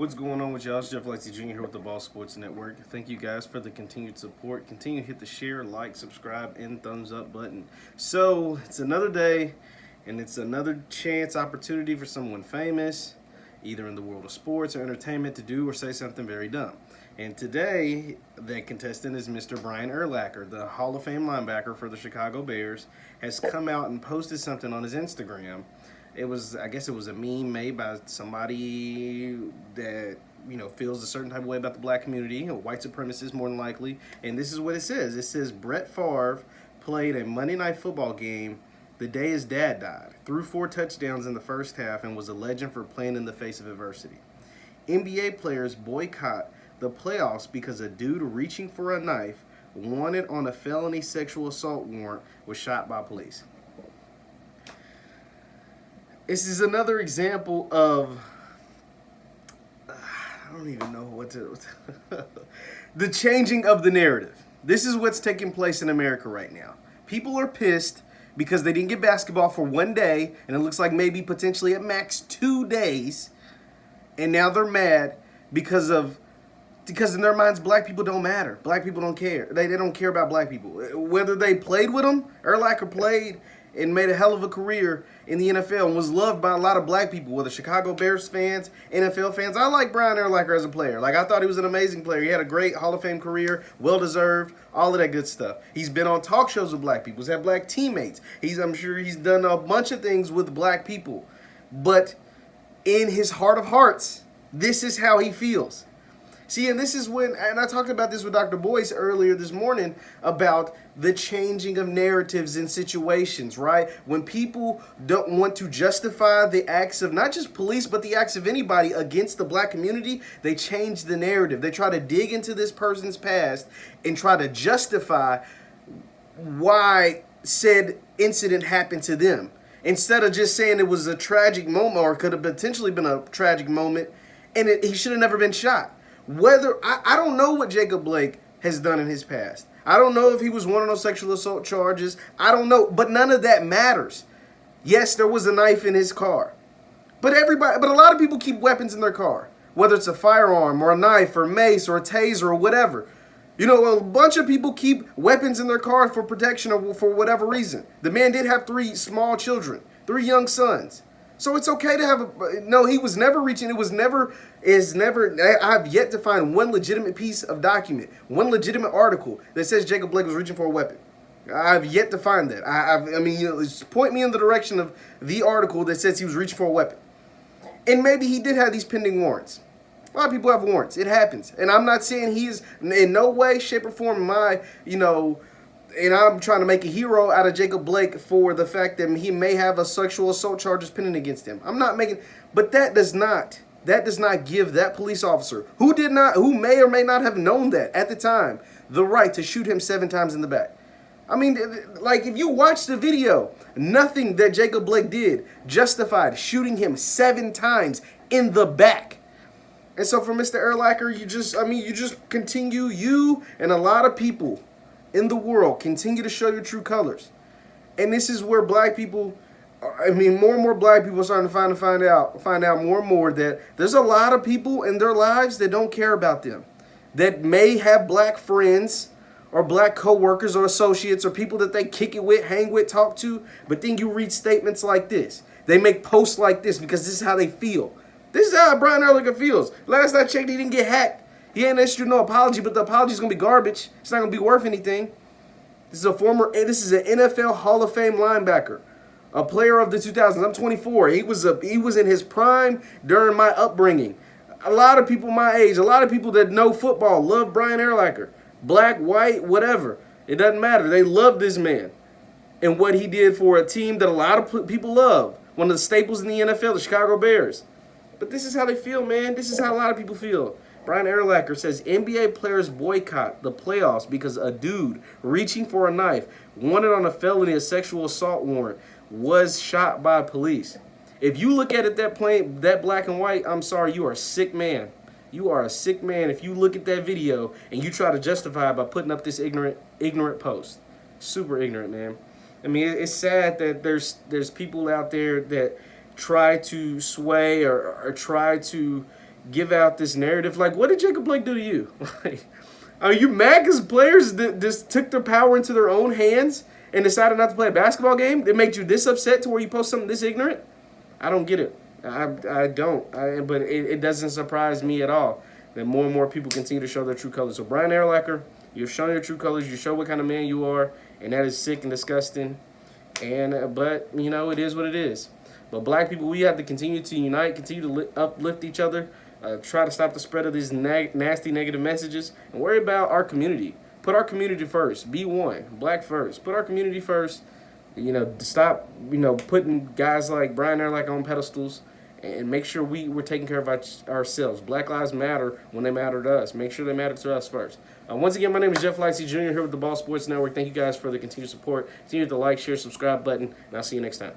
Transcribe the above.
What's going on with y'all? It's Jeff Lexi Jr. here with the Ball Sports Network. Thank you guys for the continued support. Continue to hit the share, like, subscribe, and thumbs up button. So, it's another day, and it's another chance opportunity for someone famous, either in the world of sports or entertainment, to do or say something very dumb. And today, the contestant is Mr. Brian Urlacher, the Hall of Fame linebacker for the Chicago Bears, has come out and posted something on his Instagram. I guess it was a meme made by somebody that, feels a certain type of way about the black community, a white supremacist more than likely. And this is what it says. It says, Brett Favre played a Monday Night Football game the day his dad died, threw 4 touchdowns in the first half, and was a legend for playing in the face of adversity. NBA players boycott the playoffs because a dude reaching for a knife, wanted on a felony sexual assault warrant, was shot by police. This is another example of, I don't even know what to, the changing of the narrative. This is what's taking place in America right now. People are pissed because they didn't get basketball for one day, and it looks like maybe potentially at max 2 days, and now they're mad because in their minds, black people don't matter. Black people don't care. They don't care about black people. Whether they played with them, Urlacher played and made a hell of a career in the NFL and was loved by a lot of black people, whether Chicago Bears fans, NFL fans. I like Brian Urlacher as a player. I thought he was an amazing player. He had a great Hall of Fame career, well-deserved, all of that good stuff. He's been on talk shows with black people. He's had black teammates. I'm sure he's done a bunch of things with black people. But in his heart of hearts, this is how he feels. See, and this is when, and I talked about this with Dr. Boyce earlier this morning about the changing of narratives in situations, right? When people don't want to justify the acts of not just police, but the acts of anybody against the black community, they change the narrative. They try to dig into this person's past and try to justify why said incident happened to them. Instead of just saying it was a tragic moment or could have potentially been a tragic moment and he should have never been shot. I don't know what Jacob Blake has done in his past. I don't know if he was one of those sexual assault charges. I don't know, but none of that matters. Yes, there was a knife in his car. But a lot of people keep weapons in their car, whether it's a firearm or a knife or mace or a taser or whatever. A bunch of people keep weapons in their car for protection or for whatever reason. The man did have 3 small children, 3 young sons. So it's okay to have no, he was never reaching, I have yet to find one legitimate piece of document, one legitimate article that says Jacob Blake was reaching for a weapon. I've yet to find that. Just point me in the direction of the article that says he was reaching for a weapon. And maybe he did have these pending warrants. A lot of people have warrants. It happens. And I'm not saying he is in no way, shape, or form and I'm trying to make a hero out of Jacob Blake for the fact that he may have a sexual assault charges pending against him. But that does not give that police officer who may or may not have known that at the time, the right to shoot him 7 times in the back. If you watch the video, nothing that Jacob Blake did justified shooting him 7 times in the back. And so for Mr. Urlacher, you just continue, you and a lot of people in the world continue to show your true colors. And this is where black people, more and more black people are starting to find out more and more that there's a lot of people in their lives that don't care about them, that may have black friends or black coworkers or associates or people that they kick it with, hang with, talk to, but then you read statements like this. They make posts like this because this is how they feel. This is how Brian Urlacher feels. Last I checked, he didn't get hacked. He ain't issued no apology, but the apology is going to be garbage. It's not going to be worth anything. This is an NFL Hall of Fame linebacker, a player of the 2000s. I'm 24. He was in his prime during my upbringing. A lot of people my age, a lot of people that know football love Brian Urlacher. Black, white, whatever. It doesn't matter. They love this man and what he did for a team that a lot of people love. One of the staples in the NFL, the Chicago Bears. But this is how they feel, man. This is how a lot of people feel. Brian Urlacher says NBA players boycott the playoffs because a dude reaching for a knife, wanted on a felony, a sexual assault warrant, was shot by police. If you look at it that black and white, I'm sorry, you are a sick man. You are a sick man if you look at that video and you try to justify it by putting up this ignorant post. Super ignorant, man. It's sad that there's people out there that try to sway or try to give out this narrative. Like, what did Jacob Blake do to you? Like, are you mad because players that just took their power into their own hands and decided not to play a basketball game? It made you this upset to where you post something this ignorant? I don't get it. I don't. But it doesn't surprise me at all that more and more people continue to show their true colors. So Brian Urlacher, you've shown your true colors. You show what kind of man you are, and that is sick and disgusting. And but you know, it is what it is. But black people, we have to continue to unite, continue to uplift each other, try to stop the spread of these nasty negative messages, and worry about our community. Put our community first. Be one. Black first. Put our community first. You know, stop, you know, putting guys like Brian Urlacher on pedestals, and make sure we're taking care of ourselves. Black lives matter when they matter to us. Make sure they matter to us first. Once again, my name is Jeff Lightsey Jr. here with the Ball Sports Network. Thank you guys for the continued support. Continue to like, share, subscribe button, and I'll see you next time.